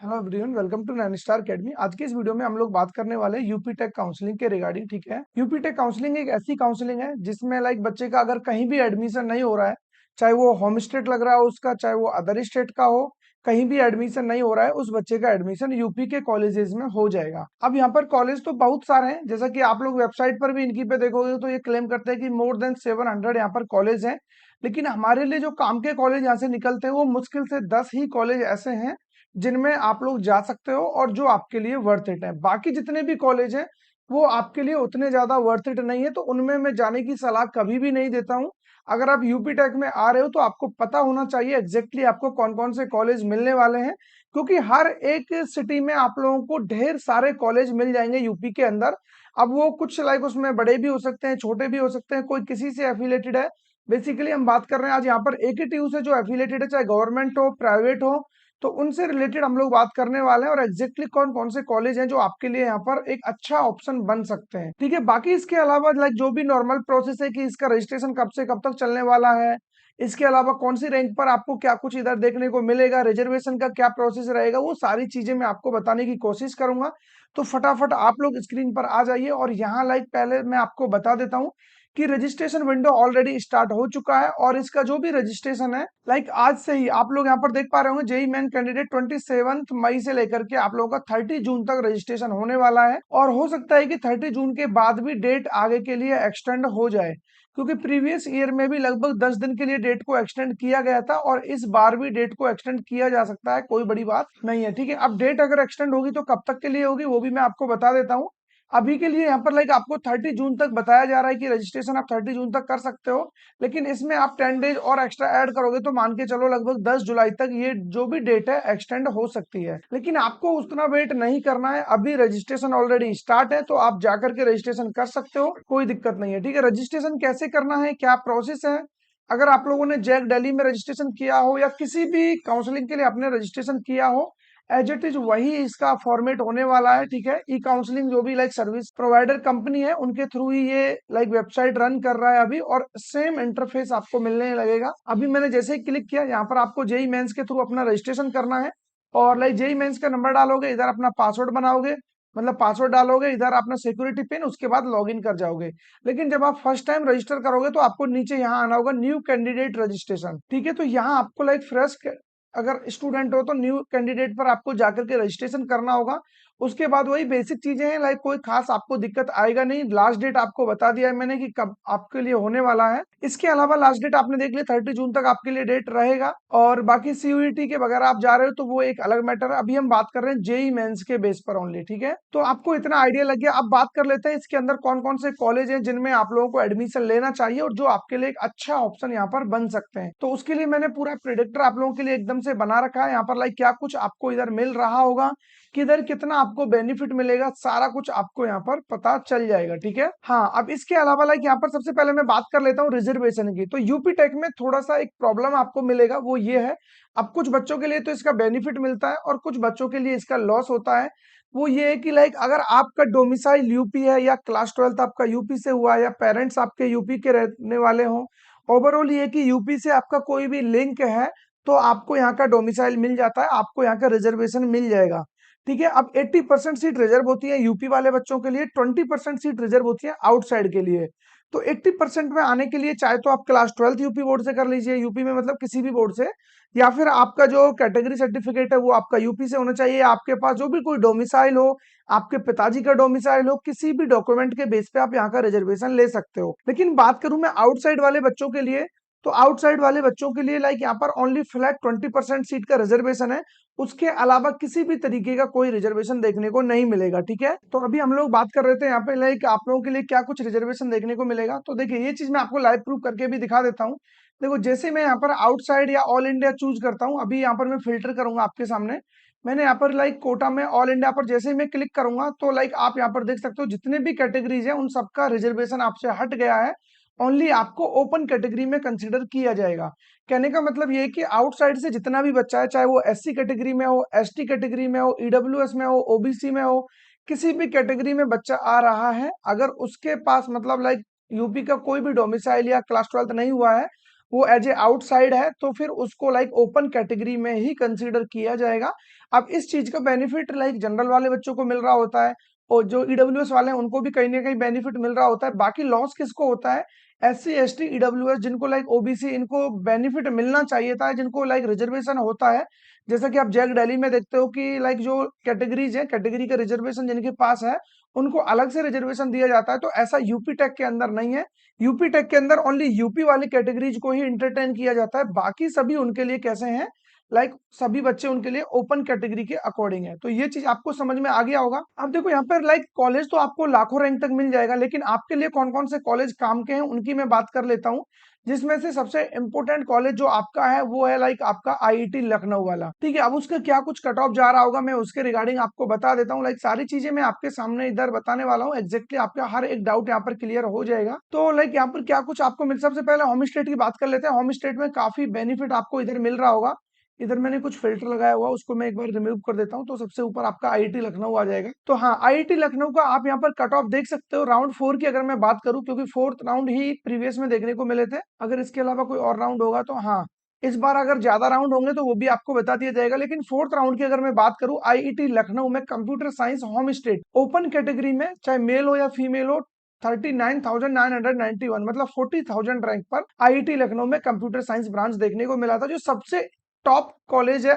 Hello everyone, welcome to Nainstar academy. आज की इस वीडियो में हम लोग बात करने वाले हैं यूपी टेक काउंसलिंग के रिगार्डिंग। ठीक है, यूपी टेक काउंसलिंग एक ऐसी काउंसलिंग है जिसमें बच्चे का अगर कहीं भी एडमिशन नहीं हो रहा है, चाहे वो होम स्टेट लग रहा हो उसका, चाहे वो अदर स्टेट का हो, कहीं भी एडमिशन नहीं हो रहा है, उस बच्चे का एडमिशन यूपी के कॉलेजेस में हो जाएगा। अब यहाँ पर कॉलेज तो बहुत सारे हैं, जैसा कि आप लोग वेबसाइट पर भी इनकी पे देखोगे तो ये क्लेम करते हैं कि मोर देन 700 यहाँ पर कॉलेज हैं। लेकिन हमारे लिए जो काम के कॉलेज यहाँ से निकलते हैं वो मुश्किल से 10 ही कॉलेज ऐसे हैं जिनमें आप लोग जा सकते हो और जो आपके लिए वर्थ इट है। बाकी जितने भी कॉलेज हैं वो आपके लिए उतने ज्यादा वर्थ इट नहीं है, तो उनमें मैं जाने की सलाह कभी भी नहीं देता हूं। अगर आप यूपी टेक में आ रहे हो तो आपको पता होना चाहिए एग्जैक्टली आपको कौन कौन से कॉलेज मिलने वाले हैं, क्योंकि हर एक सिटी में आप लोगों को ढेर सारे कॉलेज मिल जाएंगे यूपी के अंदर। अब वो कुछ उसमें बड़े भी हो सकते हैं, छोटे भी हो सकते हैं, कोई किसी से एफिलेटेड है। बेसिकली हम बात कर रहे हैं आज यहाँ पर AKTU से जो एफिलेटेड है, चाहे गवर्नमेंट हो प्राइवेट हो, तो उनसे रिलेटेड हम लोग बात करने वाले हैं और एग्जैक्टली कौन कौन से कॉलेज हैं जो आपके लिए यहाँ पर एक अच्छा ऑप्शन बन सकते हैं। ठीक है, बाकी इसके अलावा जो भी नॉर्मल प्रोसेस है कि इसका रजिस्ट्रेशन कब से कब तक चलने वाला है, इसके अलावा कौन सी रैंक पर आपको क्या कुछ इधर देखने को मिलेगा, रिजर्वेशन का क्या प्रोसेस रहेगा, वो सारी चीजें मैं आपको बताने की कोशिश करूंगा। तो फटाफट आप लोग स्क्रीन पर आ जाइए और यहाँ पहले मैं आपको बता देता हूँ कि रजिस्ट्रेशन विंडो ऑलरेडी स्टार्ट हो चुका है और इसका जो भी रजिस्ट्रेशन है आज से ही आप लोग यहाँ पर देख पा रहे होंगे। जेई मेन कैंडिडेट 27 मई से लेकर के आप लोगों का 30 जून तक रजिस्ट्रेशन होने वाला है और हो सकता है कि 30 जून के बाद भी डेट आगे के लिए एक्सटेंड हो जाए, क्योंकि प्रीवियस ईयर में भी लगभग 10 दिन के लिए डेट को एक्सटेंड किया गया था और इस बार भी डेट को एक्सटेंड किया जा सकता है, कोई बड़ी बात नहीं है। ठीक है, अब डेट अगर एक्सटेंड होगी तो कब तक के लिए होगी वो भी मैं आपको बता देता हूँ। अभी के लिए यहाँ पर आपको 30 जून तक बताया जा रहा है कि रजिस्ट्रेशन आप 30 जून तक कर सकते हो, लेकिन इसमें आप 10 डेज और एक्स्ट्रा ऐड करोगे तो मान के चलो लगभग 10 जुलाई तक ये जो भी डेट है एक्सटेंड हो सकती है। लेकिन आपको उतना वेट नहीं करना है, अभी रजिस्ट्रेशन ऑलरेडी स्टार्ट है तो आप जाकर के रजिस्ट्रेशन कर सकते हो, कोई दिक्कत नहीं है। ठीक है, रजिस्ट्रेशन कैसे करना है, क्या प्रोसेस है, अगर आप लोगों ने जैक दिल्ली में रजिस्ट्रेशन किया हो या किसी भी काउंसलिंग के लिए आपने रजिस्ट्रेशन किया हो, एज इट इज वही इसका फॉर्मेट होने वाला है। ठीक है, ई काउंसलिंग जो भी सर्विस प्रोवाइडर कंपनी है उनके थ्रू ही ये वेबसाइट रन कर रहा है अभी, और सेम इंटरफेस आपको मिलने लगेगा। अभी मैंने जैसे ही क्लिक किया यहाँ पर आपको जेई मेंस के थ्रू अपना रजिस्ट्रेशन करना है और जेई मेंस का नंबर डालोगे, इधर अपना पासवर्ड बनाओगे, मतलब पासवर्ड डालोगे, इधर अपना सिक्योरिटी पिन, उसके बाद लॉगिन कर जाओगे। लेकिन जब आप फर्स्ट टाइम रजिस्टर करोगे तो आपको नीचे यहाँ आना होगा न्यू कैंडिडेट रजिस्ट्रेशन। ठीक है, तो यहाँ आपको फ्रेश अगर स्टूडेंट हो तो न्यू कैंडिडेट पर आपको जाकर के रजिस्ट्रेशन करना होगा। उसके बाद वही बेसिक चीजें हैं, कोई खास आपको दिक्कत आएगा नहीं। लास्ट डेट आपको बता दिया है मैंने कि कब आपके लिए होने वाला है। इसके अलावा लास्ट डेट आपने देख लिया, 30 जून तक आपके लिए डेट रहेगा। और बाकी सीयूईटी के बगैर आप जा रहे हो तो वो एक अलग मैटर है, अभी हम बात कर रहे हैं जेई मेंस के बेस पर ओनली। ठीक है, तो आपको इतना आइडिया लग गया। अब बात कर लेते हैं इसके अंदर कौन कौन से कॉलेज हैं जिनमें आप लोगों को एडमिशन लेना चाहिए और जो आपके लिए एक अच्छा ऑप्शन यहाँ पर बन सकते हैं। तो उसके लिए मैंने पूरा प्रिडिक्टर आप लोगों के लिए एकदम से बना रखा है। यहाँ पर क्या कुछ आपको इधर मिल रहा होगा, किधर कितना आपको बेनिफिट मिलेगा, सारा कुछ आपको यहाँ पर पता चल जाएगा। ठीक है, हाँ, अब इसके अलावा यहाँ पर सबसे पहले मैं बात कर लेता हूँ रिजर्वेशन की। तो यूपी टेक में थोड़ा सा एक प्रॉब्लम आपको मिलेगा, वो ये है, अब कुछ बच्चों के लिए तो इसका बेनिफिट मिलता है और कुछ बच्चों के लिए इसका लॉस होता है। वो ये है कि अगर आपका डोमिसाइल यूपी है या क्लास 12 आपका यूपी से हुआ है या पेरेंट्स आपके यूपी के रहने वाले हो, ओवरऑल ये कि यूपी से आपका कोई भी लिंक है तो आपको यहाँ का डोमिसाइल मिल जाता है, आपको यहाँ का रिजर्वेशन मिल जाएगा। ठीक है, अब 80% सीट रिजर्व होती है यूपी वाले बच्चों के लिए, 20% सीट रिजर्व होती है आउटसाइड के लिए। तो 80% में आने के लिए चाहे तो आप क्लास 12 यूपी बोर्ड से कर लीजिए, यूपी में मतलब किसी भी बोर्ड से, या फिर आपका जो कैटेगरी सर्टिफिकेट है वो आपका यूपी से होना चाहिए। आपके पास जो भी कोई डोमिसाइल हो, आपके पिताजी का डोमिसाइल हो, किसी भी डॉक्यूमेंट के बेस पे आप यहाँ का रिजर्वेशन ले सकते हो। लेकिन बात करूं मैं आउटसाइड वाले बच्चों के लिए, तो आउटसाइड वाले बच्चों के लिए यहाँ पर ओनली फ्लैट 20% सीट का रिजर्वेशन है, उसके अलावा किसी भी तरीके का कोई रिजर्वेशन देखने को नहीं मिलेगा। ठीक है, तो अभी हम लोग बात कर रहे थे यहाँ पे आप लोगों के लिए क्या कुछ रिजर्वेशन देखने को मिलेगा। तो देखिए ये चीज मैं आपको लाइव प्रूफ करके भी दिखा देता हूँ। देखो जैसे मैं यहाँ पर आउटसाइड या ऑल इंडिया चूज करता हूँ, अभी यहाँ पर मैं फिल्टर करूंगा आपके सामने। मैंने यहाँ पर कोटा में ऑल इंडिया पर जैसे ही मैं क्लिक करूंगा तो आप यहाँ पर देख सकते हो जितने भी कैटेगरीज है उन सबका रिजर्वेशन आपसे हट गया है, ओनली आपको ओपन कैटेगरी में कंसिडर किया जाएगा। कहने का मतलब ये है कि आउटसाइड से जितना भी बच्चा है, चाहे वो एससी कैटेगरी में हो, एसटी कैटेगरी में हो, ईडब्ल्यूएस में हो, ओबीसी में हो, किसी भी कैटेगरी में बच्चा आ रहा है, अगर उसके पास यूपी का कोई भी डोमिसाइल या क्लास 12 नहीं हुआ है, वो एज ए आउटसाइड है तो फिर उसको लाइक ओपन कैटेगरी में ही कंसीडर किया जाएगा। अब इस चीज का बेनिफिट लाइक जनरल वाले बच्चों को मिल रहा होता है और जो ईडब्ल्यूएस वाले हैं उनको भी कहीं ना कहीं बेनिफिट मिल रहा होता है। बाकी लॉस किसको होता है? SC ST ईडब्ल्यूएस जिनको लाइक ओबीसी इनको बेनिफिट मिलना चाहिए था, जिनको लाइक रिजर्वेशन होता है। जैसा कि आप जैक दिल्ली में देखते हो कि लाइक जो कैटेगरीज है, कैटेगरी का रिजर्वेशन जिनके पास है उनको अलग से रिजर्वेशन दिया जाता है। तो ऐसा यूपी टेक के अंदर नहीं है। यूपी टेक के अंदर ओनली यूपी वाली कैटेगरीज को ही इंटरटेन किया जाता है, बाकी सभी उनके लिए कैसे हैं, लाइक सभी बच्चे उनके लिए ओपन कैटेगरी के अकॉर्डिंग है। तो ये चीज आपको समझ में आ गया होगा। अब देखो यहाँ पर लाइक कॉलेज तो आपको लाखों रैंक तक मिल जाएगा, लेकिन आपके लिए कौन कौन से कॉलेज काम के हैं उनकी मैं बात कर लेता हूँ। जिसमें से सबसे इंपॉर्टेंट कॉलेज जो आपका है वो है लाइक आपका आईआईटी लखनऊ वाला, ठीक है। अब उसका क्या कुछ कट ऑफ जा रहा होगा मैं उसके रिगार्डिंग आपको बता देता हूँ। लाइक सारी चीजें मैं आपके सामने इधर बताने वाला हूँ, एग्जैक्टली आपका हर एक डाउट यहाँ पर क्लियर हो जाएगा। तो लाइक यहाँ पर क्या कुछ आपको मिल, सबसे पहले होम स्टेट की बात कर लेते हैं। होम स्टेट में काफी बेनिफिट आपको इधर मिल रहा होगा। इधर मैंने कुछ फिल्टर लगाया हुआ, उसको मैं एक बार रिमूव कर देता हूँ, तो सबसे ऊपर आपका आईआईटी लखनऊ आ जाएगा। तो हाँ, आईआईटी लखनऊ का आप यहाँ पर कट ऑफ देख सकते हो राउंड 4 की अगर मैं बात करूँ, क्योंकि फोर्थ राउंड ही प्रीवियस में देखने को मिले थे। अगर इसके अलावा कोई और राउंड होगा तो हाँ, इस बार अगर ज्यादा राउंड होंगे तो वो भी आपको बता दिया जाएगा। लेकिन फोर्थ राउंड की अगर मैं बात करूँ, आईआईटी लखनऊ में computer science home state open category में चाहे मेल हो या फीमेल हो, 39,991 मतलब 40,000 रैंक पर आईआईटी लखनऊ में कंप्यूटर साइंस ब्रांच देखने को मिला था। जो सबसे टॉप कॉलेज है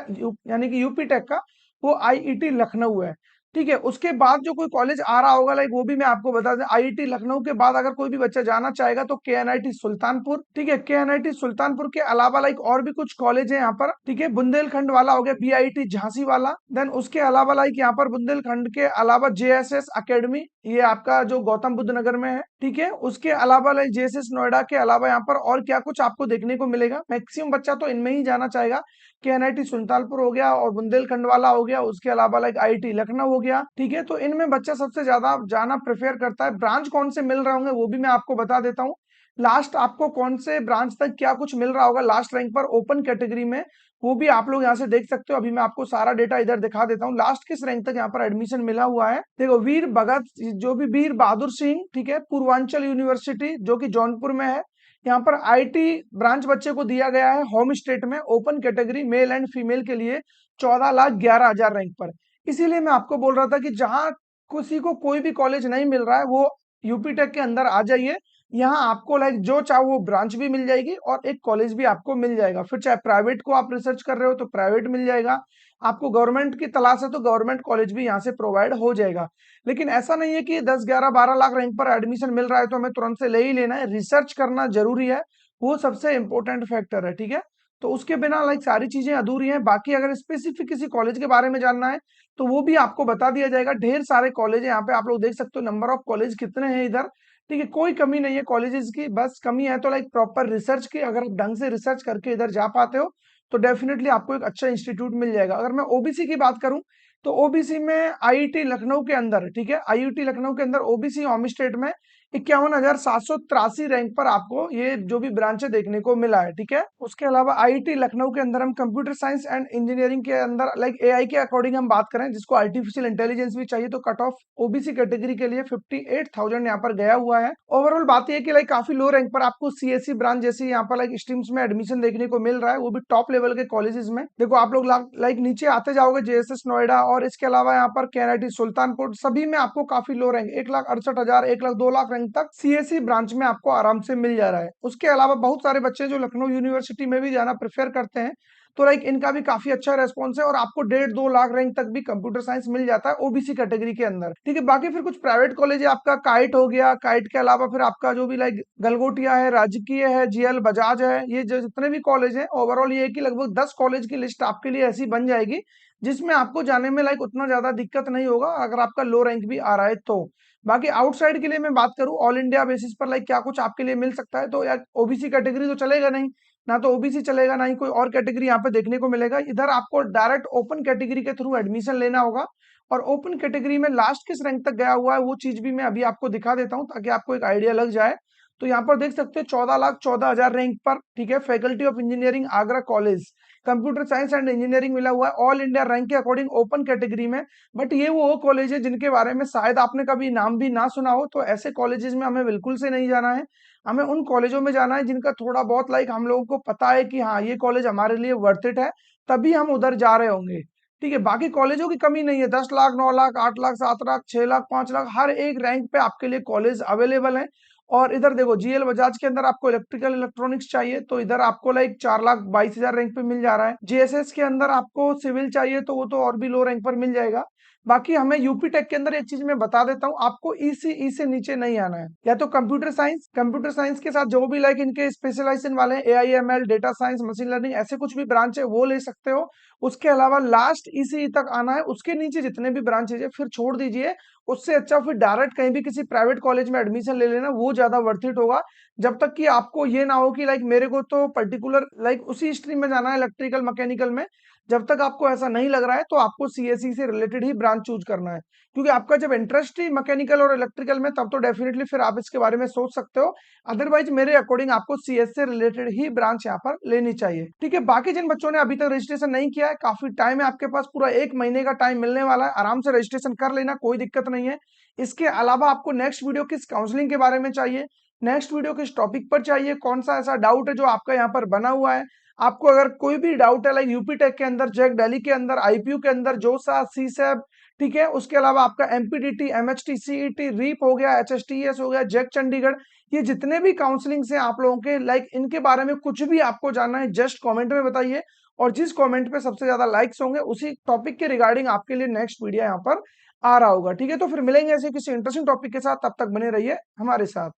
यानी कि यूपी टेक का, वो आईआईटी लखनऊ है, ठीक है। उसके बाद जो कोई कॉलेज आ रहा होगा लाइक वो भी मैं आपको बता दें। आईआईटी लखनऊ के बाद अगर कोई भी बच्चा जाना चाहेगा तो केएनआईटी सुल्तानपुर, ठीक है। केएनआईटी सुल्तानपुर के अलावा लाइक और भी कुछ कॉलेज है यहाँ पर, ठीक है। बुंदेलखंड वाला हो गया बीआईटी झांसी वाला। देन उसके अलावा लाइक यहाँ पर बुंदेलखंड के अलावा जेएसएस अकेडमी, ये आपका जो गौतम बुद्ध नगर में है, ठीक है। उसके अलावा लाइक जेएसएस नोएडा के अलावा यहाँ पर और क्या कुछ आपको देखने को मिलेगा, मैक्सिमम बच्चा तो इनमें ही जाना चाहेगा। केएनआईटी सुल्तानपुर हो गया और बुंदेलखंड वाला हो गया, उसके अलावा लाइक आईआईटी लखनऊ हो गया, ठीक है। तो इनमें बच्चा सबसे ज्यादा जाना प्रेफर करता है। ब्रांच कौन से मिल रहे होंगे वो भी मैं आपको बता देता हूँ। लास्ट आपको कौन से ब्रांच तक क्या कुछ मिल रहा होगा लास्ट रैंक पर ओपन कैटेगरी में, वो भी आप लोग यहाँ से देख सकते हो। अभी मैं आपको सारा डेटा इधर दिखा देता हूँ, लास्ट किस रैंक तक यहाँ पर एडमिशन मिला हुआ है। देखो, वीर भगत जो भी वीर बहादुर सिंह, ठीक है, पूर्वांचल यूनिवर्सिटी जो कि जौनपुर में है, यहाँ पर आईटी ब्रांच बच्चे को दिया गया है होम स्टेट में open category male and female के लिए 14,11,000 रैंक पर। इसीलिए मैं आपको बोल रहा था कि जहां किसी को कोई भी कॉलेज नहीं मिल रहा है वो यूपी टेक के अंदर आ जाइए। यहाँ आपको लाइक जो चाहो वो ब्रांच भी मिल जाएगी और एक कॉलेज भी आपको मिल जाएगा। फिर चाहे प्राइवेट को आप रिसर्च कर रहे हो तो प्राइवेट मिल जाएगा, आपको गवर्नमेंट की तलाश है तो गवर्नमेंट कॉलेज भी यहाँ से प्रोवाइड हो जाएगा। लेकिन ऐसा नहीं है कि 10 11 12 लाख रैंक पर एडमिशन मिल रहा है तो हमें तुरंत से ले ही लेना है। रिसर्च करना जरूरी है, वो सबसे इंपॉर्टेंट फैक्टर है, ठीक है। तो उसके बिना लाइक सारी चीजें अधूरी हैं। बाकी अगर स्पेसिफिक किसी कॉलेज के बारे में जानना है तो वो भी आपको बता दिया जाएगा। ढेर सारे कॉलेज है यहाँ पे, आप लोग देख सकते हो नंबर ऑफ कॉलेज कितने हैं इधर, ठीक है। कोई कमी नहीं है कॉलेजेस की, बस कमी है तो लाइक प्रॉपर रिसर्च की। अगर आप ढंग से रिसर्च करके इधर जा पाते हो तो डेफिनेटली आपको एक अच्छा इंस्टीट्यूट मिल जाएगा। अगर मैं ओबीसी की बात करूं तो ओबीसी में आईआईटी लखनऊ के अंदर, ठीक है, आईआईटी लखनऊ के अंदर ओबीसी होम स्टेट में 51,783 रैंक पर आपको ये जो भी ब्रांच देखने को मिला है, ठीक है। उसके अलावा आईआईटी लखनऊ के अंदर हम कंप्यूटर साइंस एंड इंजीनियरिंग के अंदर लाइक एआई के अकॉर्डिंग हम बात करें, जिसको आर्टिफिशियल इंटेलिजेंस भी चाहिए, तो कट ऑफ ओबीसी कैटेगरी के लिए 58,000 यहाँ पर गया हुआ है। ओवरऑल बात यह कि लाइक काफी लो रैंक पर आपको सीएससी ब्रांच जैसी यहाँ पर लाइक स्ट्रीम्स में एडमिशन देखने को मिल रहा है, वो भी टॉप लेवल के कॉलेजेस में। देखो आप लोग लाइक नीचे आते जाओगे, जेएसएस नोएडा और इसके अलावा यहाँ पर केएनआईटी सुल्तानपुर, सभी में आपको काफी लो रैंक 1,68,000 1,02,00,000 रैंक तक सीएससी ब्रांच में आपको आराम से मिल जा रहा है। उसके अलावा बहुत सारे बच्चे जो लखनऊ यूनिवर्सिटी में भी जाना प्रेफर करते हैं, तो लाइक इनका भी काफी अच्छा रेस्पॉन्स है और आपको 1.5-2 लाख रैंक तक भी कंप्यूटर साइंस मिल जाता है ओबीसी कैटेगरी के अंदर, ठीक है। बाकी फिर कुछ प्राइवेट कॉलेज है, आपका काइट हो गया, काइट के अलावा फिर आपका जो भी लाइक गलगोटिया है, राजकीय है, जीएल बजाज है, ये जो जितने भी कॉलेज है ओवरऑल ये है कि लगभग 10 कॉलेज की लिस्ट आपके लिए ऐसी बन जाएगी जिसमें आपको जाने में लाइक उतना ज्यादा दिक्कत नहीं होगा अगर आपका लो रैंक भी आ रहा है तो। बाकी आउटसाइड के लिए मैं बात करूं ऑल इंडिया बेसिस पर लाइक क्या कुछ आपके लिए मिल सकता है, तो यार ओबीसी कैटेगरी तो चलेगा नहीं, ना तो ओबीसी चलेगा ना ही कोई और कैटेगरी यहाँ पे देखने को मिलेगा। इधर आपको डायरेक्ट ओपन कैटेगरी के थ्रू एडमिशन लेना होगा और ओपन कैटेगरी में लास्ट किस रैंक तक गया हुआ है वो चीज भी मैं अभी आपको दिखा देता हूँ ताकि आपको एक आइडिया लग जाए। तो यहाँ पर देख सकते हो 14,14,000 रैंक पर, ठीक है, faculty of engineering Agra college, computer science and engineering मिला हुआ है ऑल इंडिया रैंक के अकॉर्डिंग ओपन कैटेगरी में। बट ये वो कॉलेज है जिनके बारे में शायद आपने कभी नाम भी ना सुना हो, तो ऐसे कॉलेजेस में हमें बिल्कुल से नहीं जाना है। हमें उन कॉलेजों में जाना है जिनका थोड़ा बहुत लाइक हम लोगों को पता है कि हाँ ये कॉलेज हमारे लिए वर्थ इट है, तभी हम उधर जा रहे होंगे। ठीक है, बाकी कॉलेजों की कमी नहीं है, 10 लाख, 9 लाख, 8 लाख, 7 लाख, 6 लाख, 5 लाख, हर एक रैंक पे आपके लिए कॉलेज अवेलेबल है। और इधर देखो जीएल बजाज के अंदर आपको इलेक्ट्रिकल इलेक्ट्रॉनिक्स चाहिए तो इधर आपको लाइक 4,22,000 रैंक पे मिल जा रहा है। जीएसएस के अंदर आपको सिविल चाहिए तो वो तो और भी लो रैंक पर मिल जाएगा। बाकी हमें यूपी टेक के अंदर एक चीज मैं बता देता हूँ, आपको ई से नीचे नहीं आना है, या तो कंप्यूटर साइंस के साथ जो भी लाइक इनके स्पेशलाइजेशन वाले हैं, AIML, data science, machine learning, ऐसे कुछ भी ब्रांच है वो ले सकते हो। उसके अलावा लास्ट ईसीई तक आना है, उसके नीचे जितने भी ब्रांचेज है फिर छोड़ दीजिए। उससे अच्छा फिर डायरेक्ट कहीं भी किसी प्राइवेट कॉलेज में एडमिशन ले लेना, वो ज्यादा वर्थ इट होगा। जब तक कि आपको ये ना हो कि लाइक मेरे को तो पर्टिकुलर लाइक उसी स्ट्रीम में जाना है, इलेक्ट्रिकल मैकेनिकल में, जब तक आपको ऐसा नहीं लग रहा है तो आपको सीएसई से रिलेटेड ही ब्रांच चूज करना है। क्योंकि आपका जब इंटरेस्ट ही मैकेनिकल और इलेक्ट्रिकल में, तब तो डेफिनेटली फिर आप इसके बारे में सोच सकते हो। अदरवाइज मेरे अकॉर्डिंग आपको सीएस से रिलेटेड ही ब्रांच यहाँ पर लेनी चाहिए। ठीक है, बाकी जिन बच्चों ने अभी तक रजिस्ट्रेशन नहीं किया है, काफी टाइम है आपके पास, पूरा 1 महीने का टाइम मिलने वाला है, आराम से रजिस्ट्रेशन कर लेना, कोई दिक्कत नहीं है। इसके अलावा आपको नेक्स्ट वीडियो किस काउंसलिंग के बारे में चाहिए, नेक्स्ट वीडियो किस टॉपिक पर चाहिए, कौन सा ऐसा डाउट है जो आपका यहाँ पर बना हुआ है, आपको अगर कोई भी डाउट है लाइक यूपी टेक के अंदर, जैक दिल्ली के अंदर, आईपीयू के अंदर, जोसा, सीसैब, ठीक है, उसके अलावा आपका एमपीडीटी, एमएचटी, सीईटी, रीप हो गया, एचएसटीएस हो गया, जैक चंडीगढ़, ये जितने भी काउंसलिंग से आप लोगों के लाइक इनके बारे में कुछ भी आपको जानना है जस्ट कमेंट में बताइए, और जिस कमेंट पे सबसे ज्यादा लाइक्स होंगे उसी टॉपिक के रिगार्डिंग आपके लिए नेक्स्ट वीडियो यहाँ पर आ रहा होगा। ठीक है, तो फिर मिलेंगे ऐसे किसी इंटरेस्टिंग टॉपिक के साथ, तब तक बने रहिए हमारे साथ।